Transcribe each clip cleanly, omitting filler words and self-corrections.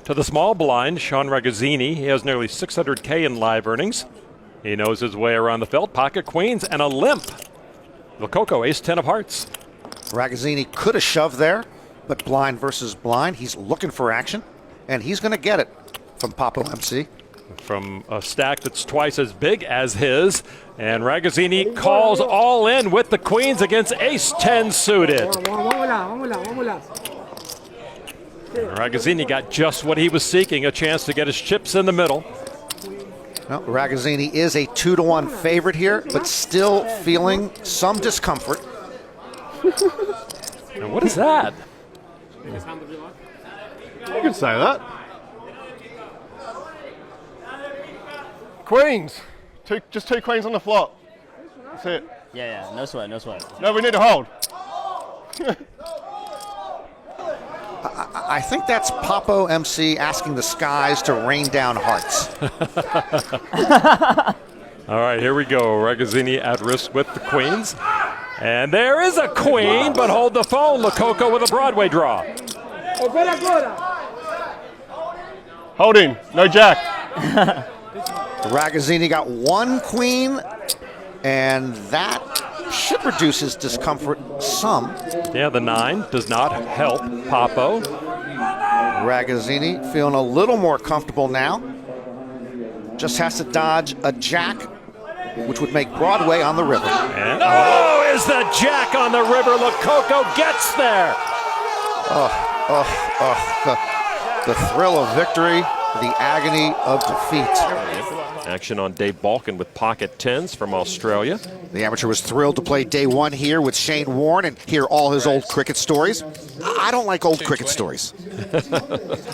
To the small blind, Sean Ragazzini. He has nearly $600K in live earnings. He knows his way around the field. Pocket queens and a limp. Lococo, ace-10 of hearts. Ragazzini could have shoved there, but blind versus blind. He's looking for action, and he's going to get it from Papo MC. From a stack that's twice as big as his. And Ragazzini calls all in with the queens against ace-10 suited. Ragazzini got just what he was seeking, a chance to get his chips in the middle. Well, Ragazzini is a 2-1 favorite here, but still feeling some discomfort. And what is that? You can say that. Queens. Just two queens on the flop. That's it. Yeah, no sweat, no sweat. No, we need to hold. I think that's Papo MC asking the skies to rain down hearts. All right, here we go. Ragazzini at risk with the queens. And there is a queen, but hold the phone. Lococo with a Broadway draw. Holding, no jack. Ragazzini got one queen, and that should reduce his discomfort some. Yeah, the 9 does not help Papo. Ragazzini feeling a little more comfortable now. Just has to dodge a jack, which would make Broadway on the river. And is the jack on the river. Lococo gets there. The thrill of victory, the agony of defeat. Action on Dave Balkin with pocket 10s from Australia. The amateur was thrilled to play day one here with Shane Warne and hear all his old cricket stories. I don't like old cricket stories.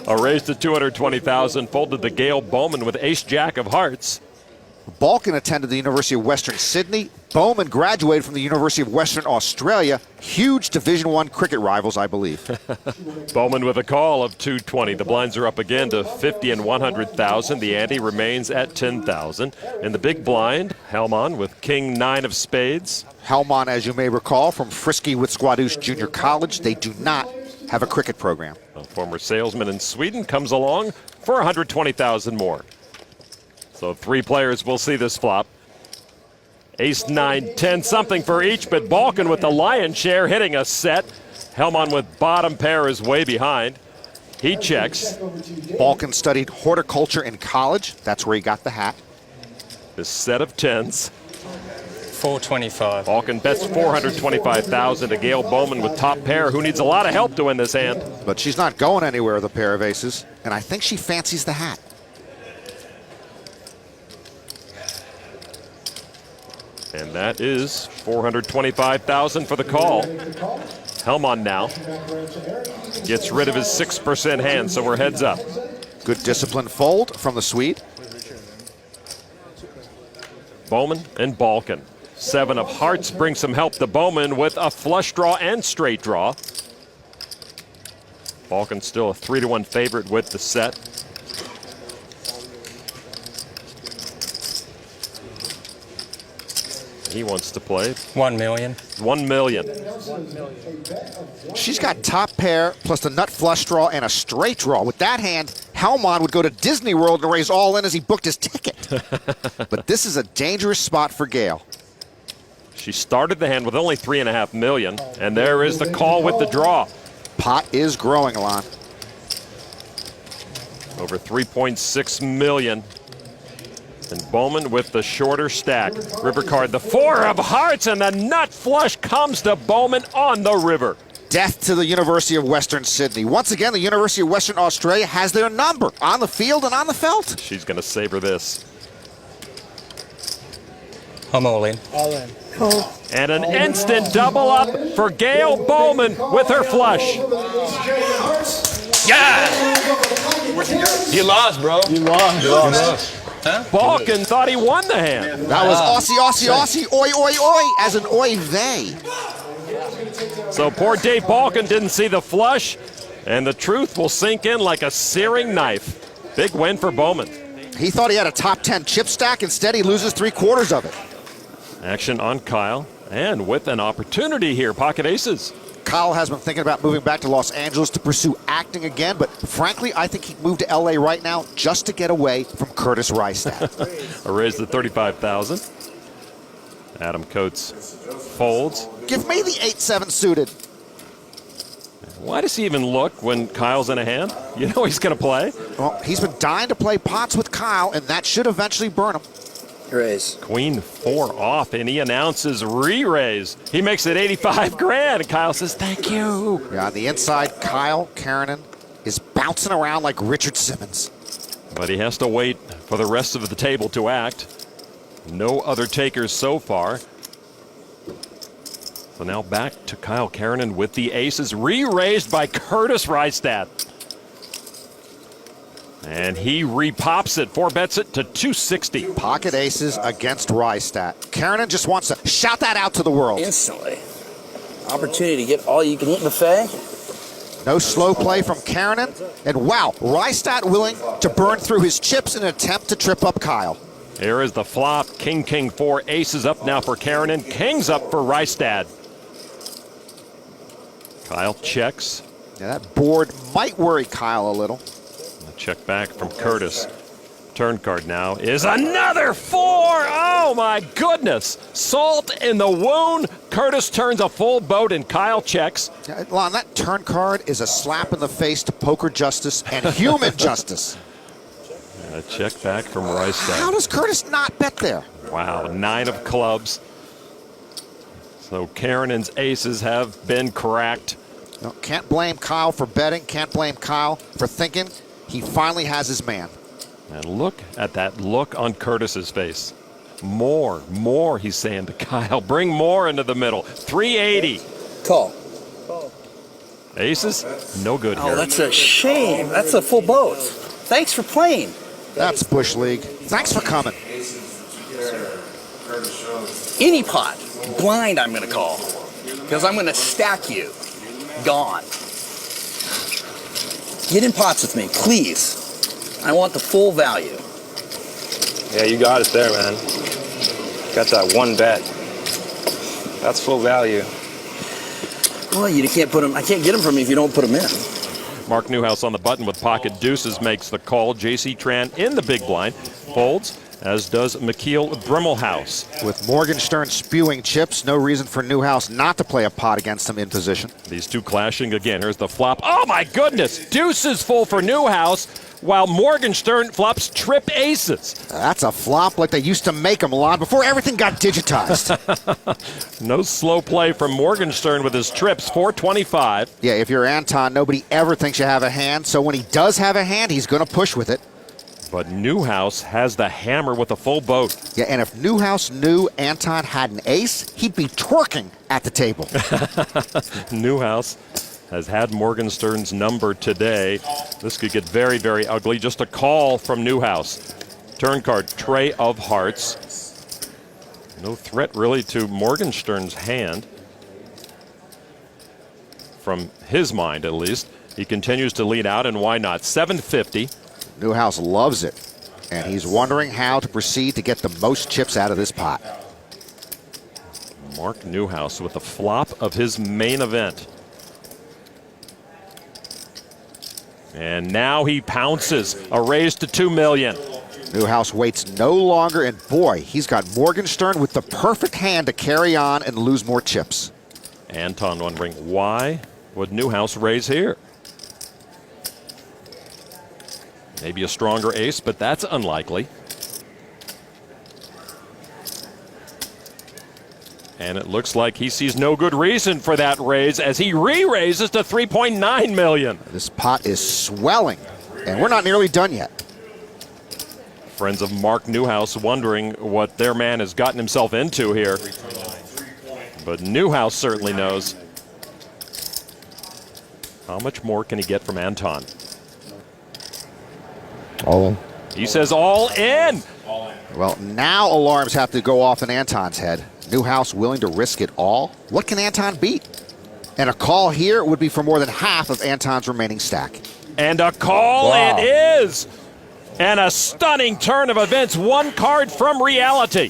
A raise to 220,000 folded to Gail Bowman with ace-jack of hearts. Balkin attended the University of Western Sydney. Bowman graduated from the University of Western Australia. Huge Division I cricket rivals, I believe. Bowman with a call of 220. The blinds are up again to 50 and 100,000. The ante remains at 10,000. In the big blind, Helman with king 9 of spades. Helman, as you may recall, from Frisky with Squadouche Junior College. They do not have a cricket program. A former salesman in Sweden comes along for 120,000 more. So 3 players will see this flop. Ace, 9, 10, something for each, but Balkin with the lion's share hitting a set. Helman with bottom pair is way behind. He checks. Balkin studied horticulture in college. That's where he got the hat. This set of 10s. 425. Balkin bets 425,000 to Gail Bowman with top pair, who needs a lot of help to win this hand. But she's not going anywhere with a pair of aces, and I think she fancies the hat. And that is 425,000 for the call. Helman now gets rid of his 6% hand, so we're heads up. Good disciplined fold from the Swede. Bowman and Balkin. 7 of hearts brings some help to Bowman with a flush draw and straight draw. Balkin still a 3-1 favorite with the set. He wants to play 1 million. 1 million. She's got top pair plus the nut flush draw and a straight draw. With that hand, Helman would go to Disney World and raise all in as he booked his ticket. But this is a dangerous spot for Gail. She started the hand with only 3.5 million, and there is the call with the draw. Pot is growing, Alon. Over 3.6 million. And Bowman with the shorter stack. River card, the 4 of hearts, and the nut flush comes to Bowman on the river. Death to the University of Western Sydney. Once again, the University of Western Australia has their number on the field and on the felt. She's going to savor this. I'm all in. All in. And an instant double up for Gail Bowman with her flush. Yeah! You lost, bro. You lost. Huh? Balkin thought he won the hand. That was Aussie, oi, oi, oi, as an oi vey. So poor Dave Balkin didn't see the flush, and the truth will sink in like a searing knife. Big win for Bowman. He thought he had a top 10 chip stack. Instead, he loses 3/4 of it. Action on Kyle, and with an opportunity here, pocket aces. Kyle has been thinking about moving back to Los Angeles to pursue acting again, but frankly, I think he'd move to LA right now just to get away from Curtis Rystad. A raise to 35,000. Adam Coates folds. Give me the 8-7 suited. Why does he even look when Kyle's in a hand? You know he's going to play. Well, he's been dying to play pots with Kyle, and that should eventually burn him. Raise. Queen 4 off, and he announces re-raise. He makes it 85 grand, and Kyle says, thank you. Yeah, on the inside, Kyle Karanen is bouncing around like Richard Simmons. But he has to wait for the rest of the table to act. No other takers so far. So now back to Kyle Karanen with the aces, re-raised by Curtis Rystad. And he repops it, 4-bets it to 260. Pocket aces against Rystad. Karanen just wants to shout that out to the world. Instantly. Opportunity to get all you can eat buffet. No slow play from Karanen. And wow, Rystad willing to burn through his chips in an attempt to trip up Kyle. Here is the flop. King, King, 4. Aces up now for Karanen. King's up for Rystad. Kyle checks. Yeah, that board might worry Kyle a little. A check back from Curtis. Turn card now is another 4. Oh my goodness. Salt in the wound. Curtis turns a full boat and Kyle checks. Yeah, Lon, that turn card is a slap in the face to poker justice and human justice. A check back from How Rystad. does Curtis not bet there? Wow, 9 of clubs. So Karanen's aces have been cracked. No, can't blame Kyle for betting. Can't blame Kyle for thinking he finally has his man. And look at that look on Curtis's face. More, he's saying to Kyle. Bring more into the middle. 380. Call. Aces, no good Oh, here. that's a shame. That's a full boat. Thanks for playing. That's Bush League. Thanks for coming. Any pot, blind I'm going to call. Because I'm going to stack you. Gone. Get in pots with me, please. I want the full value. Yeah, you got it there, man. Got that 1 bet. That's full value. Well, you can't put them. I can't get them from you if you don't put them in. Mark Newhouse on the button with pocket deuces makes the call. J.C. Tran in the big blind. Folds, as does Mikhail Brimmelhouse. With Morgenstern spewing chips, no reason for Newhouse not to play a pot against him in position. These two clashing again. Here's the flop. Oh my goodness! Deuces full for Newhouse, while Morgenstern flops trip aces. That's a flop like they used to make them, Lon, before everything got digitized. No slow play from Morgenstern with his trips, 425. Yeah, if you're Anton, nobody ever thinks you have a hand, so when he does have a hand, he's going to push with it. But Newhouse has the hammer with a full boat. Yeah, and if Newhouse knew Anton had an ace, he'd be twerking at the table. Newhouse has had Morgenstern's number today. This could get very, very ugly. Just a call from Newhouse. Turn card, Trey of Hearts. No threat really to Morgenstern's hand. From his mind, at least. He continues to lead out, and why not? 750. Newhouse loves it, and he's wondering how to proceed to get the most chips out of this pot. Mark Newhouse with the flop of his main event. And now he pounces. A raise to $2 million. Newhouse waits no longer, and boy, he's got Morgenstern with the perfect hand to carry on and lose more chips. Anton wondering why would Newhouse raise here? Maybe a stronger ace, but that's unlikely. And it looks like he sees no good reason for that raise as he re-raises to $3.9 million. This pot is swelling, and we're not nearly done yet. Friends of Mark Newhouse wondering what their man has gotten himself into here. But Newhouse certainly knows. How much more can he get from Anton? All in. He says all in. Well, now alarms have to go off in Anton's head. Newhouse willing to risk it all? What can Anton beat? And a call here would be for more than half of Anton's remaining stack. And a call Wow. it is. And a stunning turn of events. One card from reality.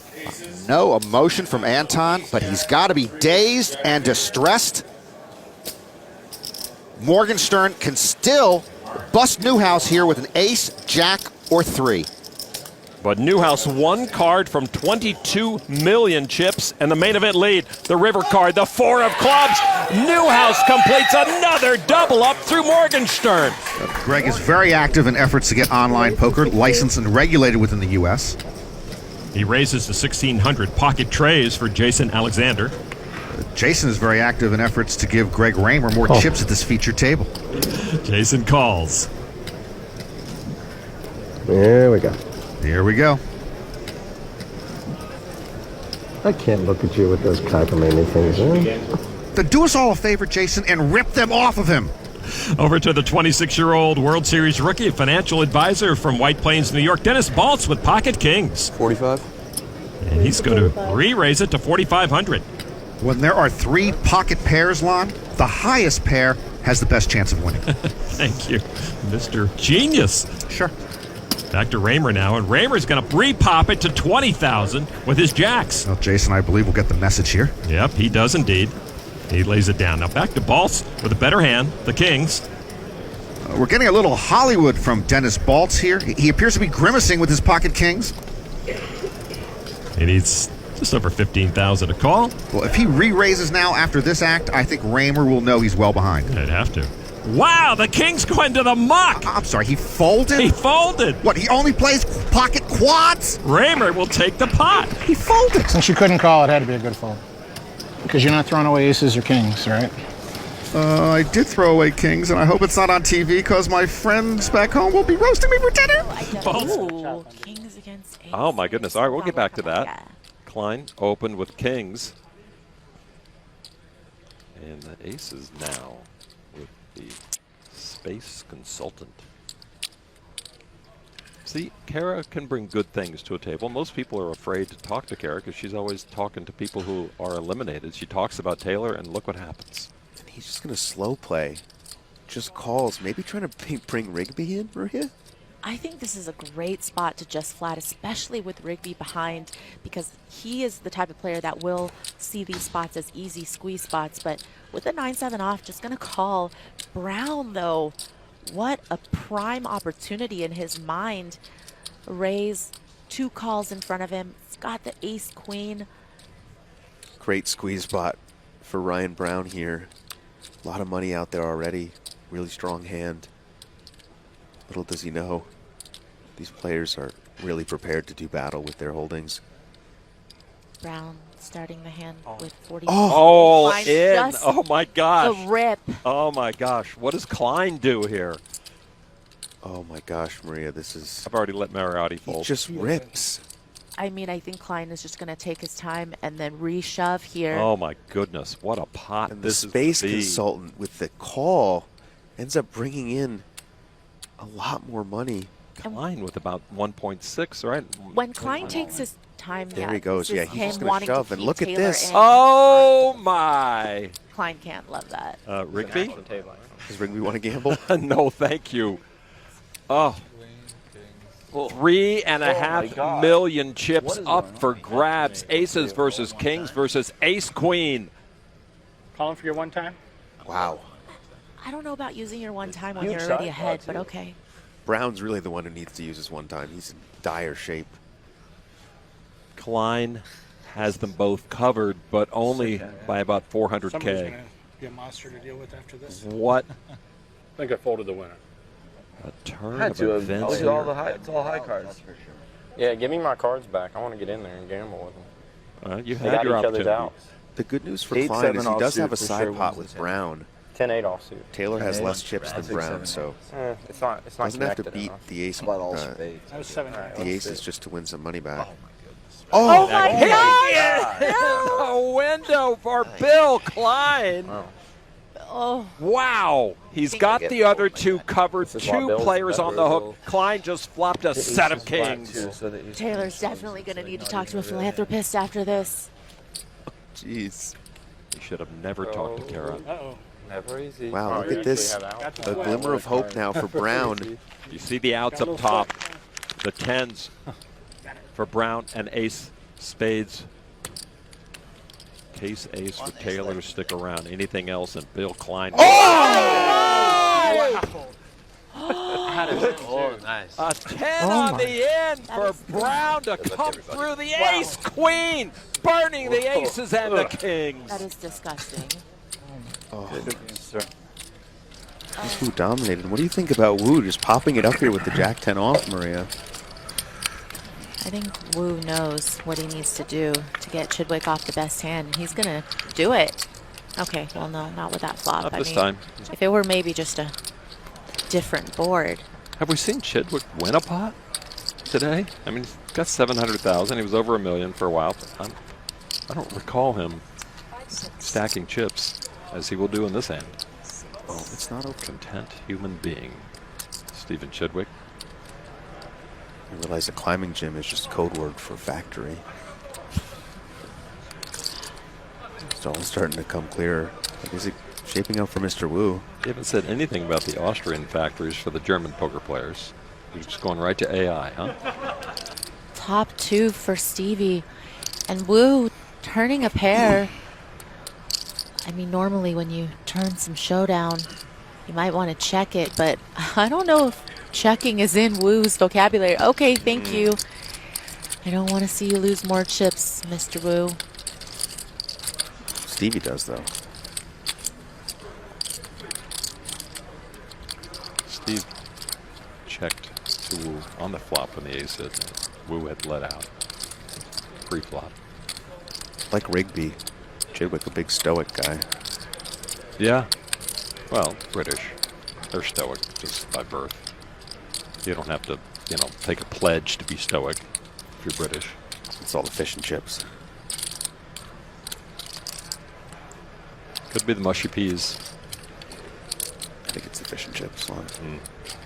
No emotion from Anton, but he's got to be dazed and distressed. Morgenstern can still bust Newhouse here with an ace, jack, or 3. But Newhouse, 1 card from 22 million chips, and the main event lead, the river card, the 4 of clubs. Newhouse completes another double up through Morgenstern. Greg is very active in efforts to get online poker, licensed and regulated within the U.S. He raises the 1,600 pocket trays for Jason Alexander. Jason is very active in efforts to give Greg Raymer more chips at this featured table. Jason calls. There we go. Here we go. I can't look at you with those cockamamie things, huh? Then do us all a favor, Jason, and rip them off of him. Over to the 26-year-old World Series rookie, financial advisor from White Plains, New York, Dennis Baltz with Pocket Kings. 45. And he's going to re-raise it to 4,500. When there are 3 pocket pairs, Lon, the highest pair has the best chance of winning. Thank you, Mr. Genius. Sure. Back to Raymer now, and Raymer's going to re-pop it to 20,000 with his jacks. Well, Jason, I believe, will get the message here. Yep, he does indeed. He lays it down. Now back to Baltz with a better hand, the Kings. We're getting a little Hollywood from Dennis Baltz here. He appears to be grimacing with his pocket kings. He needs just over 15,000 to call. Well, if he re-raises now after this act, I think Raymer will know he's well behind. I'd have to. Wow, the Kings go into the muck. I'm sorry, he folded? He folded. What, he only plays pocket quads? Raymer will take the pot. He folded. Since you couldn't call, it had to be a good fold. Because you're not throwing away aces or kings, right? I did throw away kings, and I hope it's not on TV because my friends back home will be roasting me for dinner. Ooh, kings against ace. Oh, my goodness. All right, we'll get back to that. Yeah. Klein opened with kings. And the aces now with the space consultant. See, Kara can bring good things to a table. Most people are afraid to talk to Kara because she's always talking to people who are eliminated. She talks about Taylor, and look what happens. And he's just going to slow play. Just calls. Maybe trying to bring Rigby in, Maria? I think this is a great spot to just flat, especially with Rigby behind, because he is the type of player that will see these spots as easy squeeze spots. But with the 9-7 off, just going to call. Brown, though, what a prime opportunity in his mind. Raise 2 calls in front of him. It's got the ace-queen. Great squeeze spot for Ryan Brown here. A lot of money out there already. Really strong hand. Little does he know, these players are really prepared to do battle with their holdings. Brown starting the hand with 40. Oh, Klein in. just Oh, my gosh. the rip. Oh, my gosh. What does Klein do here? Oh my gosh, Maria, this is... I've already let Mariotti He fold. just rips. I mean, I think Klein is just going to take his time and then re-shove here. Oh, my goodness. What a pot And this the space is. consultant with the call ends up bringing in a lot more money. Klein with about 1.6, right? When Klein takes his time, There yeah, he goes. this Yeah, is he's him just going wanting to shove. to And keep look at Taylor this. in. Oh, my. Klein can't love that. Rigby? Does Rigby want to gamble? No, thank you. Oh. 3.5 million chips up for grabs. Aces versus kings versus ace-queen. Calling for your one time? Wow. I don't know about using your one time when you're already ahead, but okay. Brown's really the one who needs to use his one time. He's in dire shape. Klein has them both covered, but only by about 400K. Somebody's going to be a monster to deal with after this. What I think I folded the winner. a turn of events It's here. all high cards. Yeah, give me my cards back. I want to get in there and gamble with them. You They had got your each other's opportunity. out. The good news for 8-7 Klein is he does offsuit have a for side sure pot wins with this Brown. 10-8 offsuit. Taylor has less chips than Brown, so It's not doesn't have to connected beat enough. the ace. That was 7. The aces just to win some money back. Oh, my Hit God! a window for Bill Klein. Oh, Wow. He's got the other 2 covered. This is why 2 Bill's players on the hook. better. Klein just flopped a set of kings. Taylor's definitely going to need to talk to a philanthropist after this. Jeez. He should have never talked to Kara. Uh-oh. Never easy. Wow, look at this. A glimmer of hope now for Brown. You see the outs up top. The 10s for Brown and ace spades. Case ace for Taylor to stick around. Anything else and Bill Klein. Oh! Oh, nice. A 10 Oh on my. the end for Brown to come through the ace queen, burning the aces and the kings. That is disgusting. Wu dominated. What do you think about Wu just popping it up here with the Jack-10 off, Maria? I think Wu knows what he needs to do to get Chidwick off the best hand, and he's gonna do it. Okay, well, no, not with that flop. Not I this mean, time. if it were maybe just a different board. Have we seen Chidwick win a pot today? I mean, he's got 700,000. He was over $1 million for a while. But I don't recall him stacking chips as he will do in this hand. Oh, it's not okay. Content human being, Stephen Chidwick. I realize a climbing gym is just code word for factory. It's all starting to come clearer. Like, is it shaping up for Mr. Wu? You haven't said anything about the Austrian factories for the German poker players. You're just going right to AI, huh? Top 2 for Stevie. And Wu turning a pair. I mean, normally when you turn some showdown, you might want to check it, but I don't know if checking is in Wu's vocabulary. Okay, thank you. I don't want to see you lose more chips, Mr. Wu. Stevie does, though. Steve checked to Wu on the flop when the ace hit. Wu had let out pre-flop. Like Rigby. Chidwick, a big stoic guy. Yeah. Well, British. They're stoic just by birth. You don't have to, take a pledge to be stoic if you're British. It's all the fish and chips. Could be the mushy peas. I think it's the fish and chips one.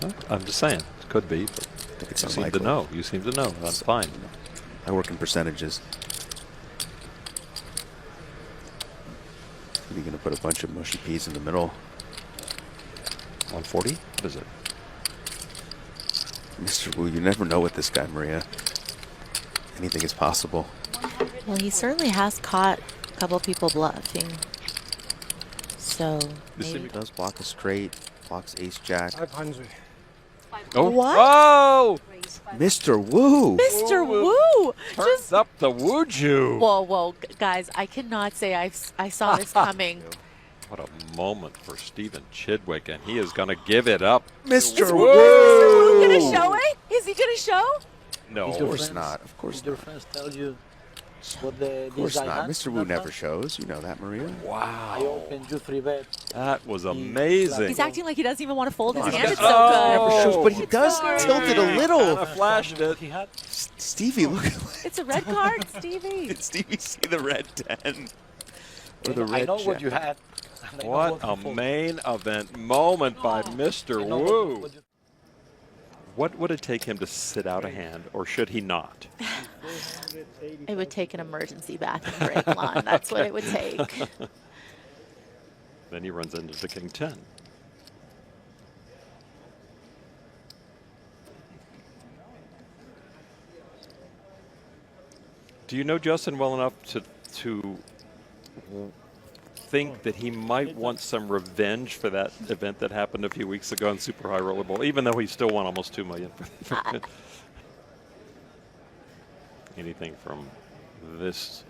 Well, I'm just saying. It could be. But I think it's you seem unlikely. to know. You seem to know. That's fine. I work in percentages. Are you going to put a bunch of mushy peas in the middle? 140? What is it? Mr. Wu, you never know with this guy, Maria. Anything is possible. Well, he certainly has caught a couple people bluffing. So, This maybe. does block a straight, blocks ace-jack. 500. Oh. What? Oh! Mr. Wu! Mr. Wu! Turns up the Wuju. Whoa, guys, I cannot say I saw this coming. What a moment for Stephen Chidwick, and he is going to give it up. Mr. Wu gonna show it? Is he gonna show? No. Of course not. Of course Did your not. friends tell you what the Of course design not. had Mr. in Wu that never one? shows. You know that, Maria. I Wow. opened you 3-bet. That was amazing. He's acting like he doesn't even want to fold his hand. It's Oh. so Never good. shows, but he does tilt it a little. Kinda flashed it. He had Stevie, look at It's a red card, Stevie. Did Stevie see the red 10? Or the I red know what jack? you had. and I know What to a fold. main event moment by Mr. I know Wu. what you- What would it take him to sit out a hand, or should he not? It would take an emergency bathroom break, Lon. That's what it would take. Then he runs into the king 10. Do you know Justin well enough to think that he might want some revenge for that event that happened a few weeks ago in Super High Roller Bowl, even though he still won almost $2 million? Anything from this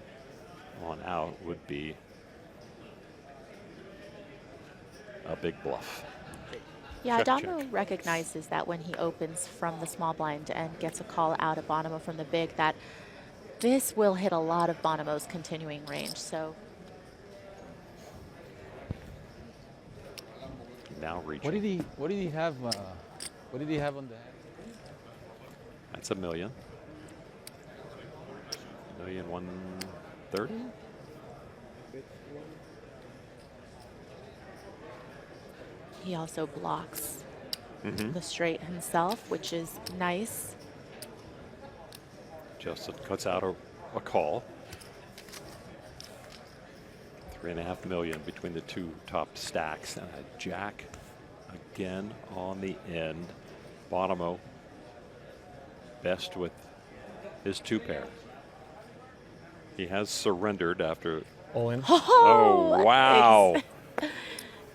on out would be a big bluff. Yeah, Check, Adamo check. recognizes that when he opens from the small blind and gets a call out of Bonomo from the big, that this will hit a lot of Bonomo's continuing range. So Now reaching. What did he have? What did he have on the hand? That's $1 million. $1,130,000. he also blocks the straight himself, which is nice. Justin cuts out a call. $3.5 million between the two top stacks, and a jack again on the end. Bonomo best with his 2-pair. He has surrendered after. All in. Oh, wow.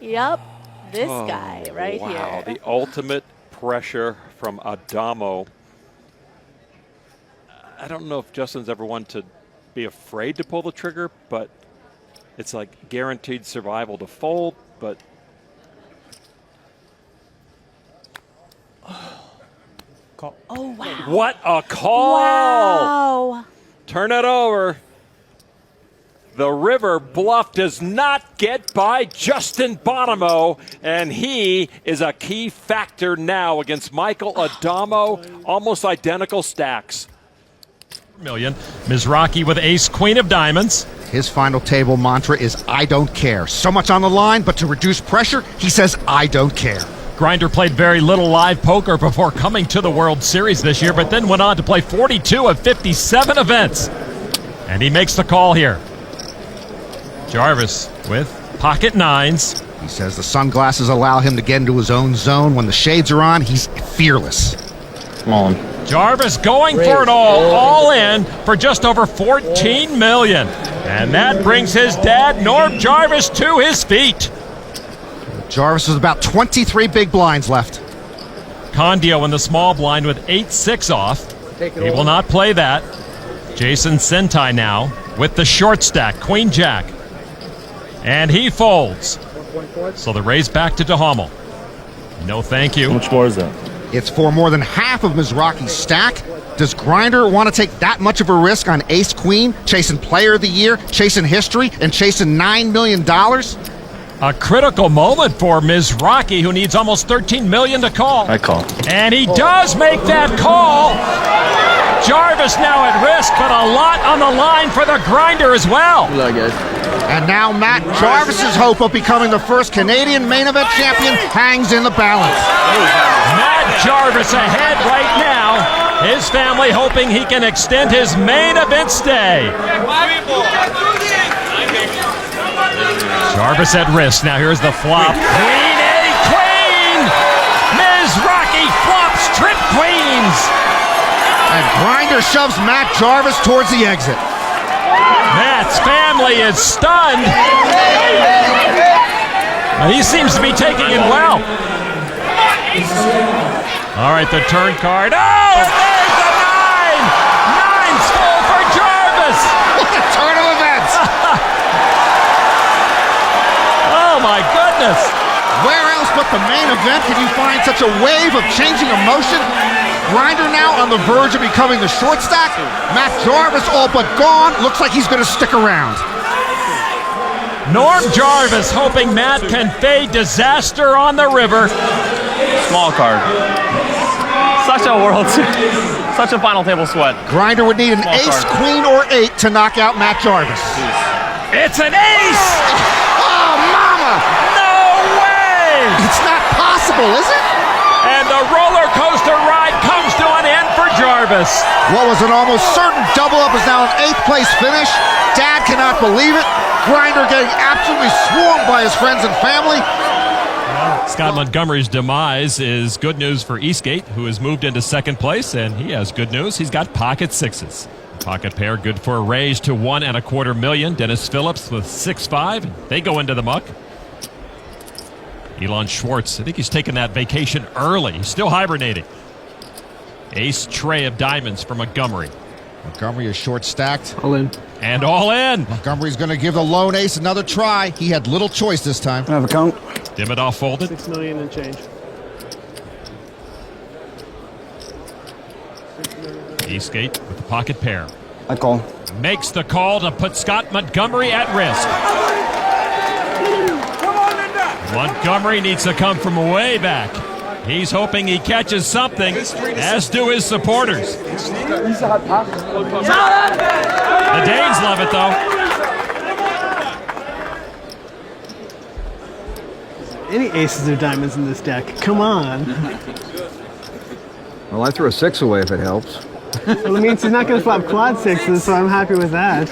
Yep. This guy right wow, here. the ultimate pressure from Adamo. I don't know if Justin's ever one to be afraid to pull the trigger, but it's like guaranteed survival to fold, but Oh, wow. what a call! Wow. Turn it over. The river bluff does not get by Justin Bonomo, and he is a key factor now against Michael Adamo. Almost identical stacks. Million. Mizrachi with ace queen of diamonds. His final table mantra is, I don't care. So much on the line, but to reduce pressure, he says, I don't care. Grinder played very little live poker before coming to the World Series this year, but then went on to play 42 of 57 events. And he makes the call here. Jarvis with pocket nines. He says the sunglasses allow him to get into his own zone. When the shades are on, he's fearless. Come on. Jarvis going for it all in for just over $14 million. And that brings his dad, Norm Jarvis, to his feet. Jarvis has about 23 big blinds left. Condio in the small blind with 8-6 off. He will not play that. Jason Sentai now with the short stack, Queen Jack. And he folds. So the raise back to DeHummel. No thank you. How much more is that? It's for more than half of Mizrachi's stack. Does Grinder want to take that much of a risk on Ace Queen, chasing Player of the Year, chasing history, and chasing $9 million? A critical moment for Mizrachi, who needs almost $13 million to call. I call. And he does make that call. Jarvis now at risk, but a lot on the line for the Grinder as well. Good luck, guys. And now Matt Jarvis's hope of becoming the first Canadian main event champion hangs in the balance. Matt Jarvis ahead right now. His family hoping he can extend his main event stay. Jarvis at risk. Now here's the flop. Queen A Queen! Mizrachi flops trip queens. And Grinder shoves Matt Jarvis towards the exit. Matt's family is stunned. He seems to be taking it well. All right, the turn card. Oh, there's the nine! Nine's full for Jarvis! What a turn of events! Oh, my goodness! Where else but the main event can you find such a wave of changing emotion? Grinder now on the verge of becoming the short stack. Matt Jarvis all but gone. Looks like he's going to stick around. Norm Jarvis hoping Matt can fade disaster on the river. Small card. Such a final table sweat. Grinder would need an ace, queen, or 8 to knock out Matt Jarvis. It's an ace! Oh, mama! No way! It's not possible, is it? And the roller coaster ride comes to an end for Jarvis. What was an almost certain double-up is now an 8th place finish. Dad cannot believe it. Grinder getting absolutely swarmed by his friends and family. Scott Montgomery's demise is good news for Eastgate, who has moved into second place, and he has good news. He's got pocket sixes. Pocket pair good for a raise to $1.25 million. Dennis Phillips with 6-5. They go into the muck. Elon Schwartz, I think he's taking that vacation early. He's still hibernating. Ace tray of diamonds for Montgomery. Montgomery is short stacked. All in. And all in. Montgomery's going to give the lone ace another try. He had little choice this time. I have a count. Dimmadov folded. $6 million and change. Eastgate with the pocket pair. I call. Makes the call to put Scott Montgomery at risk. Montgomery needs to come from way back. He's hoping he catches something, as do his supporters. The Danes love it, though. Any aces or diamonds in this deck? Come on. Well, I threw a 6 away if it helps. Well, it means he's not going to flop quad sixes, so I'm happy with that.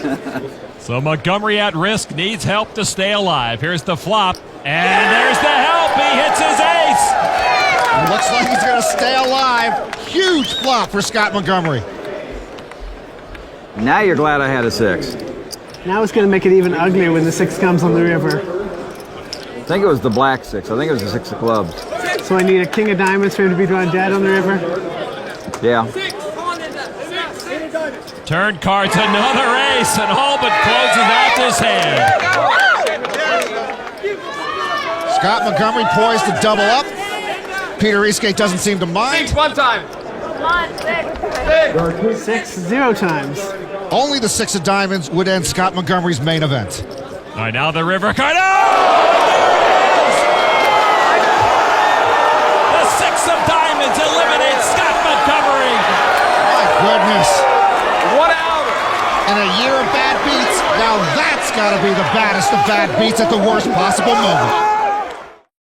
So Montgomery at risk needs help to stay alive. Here's the flop, and there's the help. He hits his ace. Looks like he's going to stay alive. Huge flop for Scott Montgomery. Now you're glad I had a 6. Now it's going to make it even uglier when the 6 comes on the river. think it was the black 6. I think it was the 6 of clubs. So I need a king of diamonds for him to be drawing dead on the river? Yeah. Turn cards, another ace, and all but closes out this hand. Scott Montgomery poised to double up. Peter Eastgate doesn't seem to mind. 6 0 times. Only the 6 of diamonds would end Scott Montgomery's main event. All right, now the river card. Oh! The 6 of diamonds eliminates Scott Montgomery. My goodness. What out? In a year of bad beats, now that's got to be the baddest of bad beats at the worst possible moment.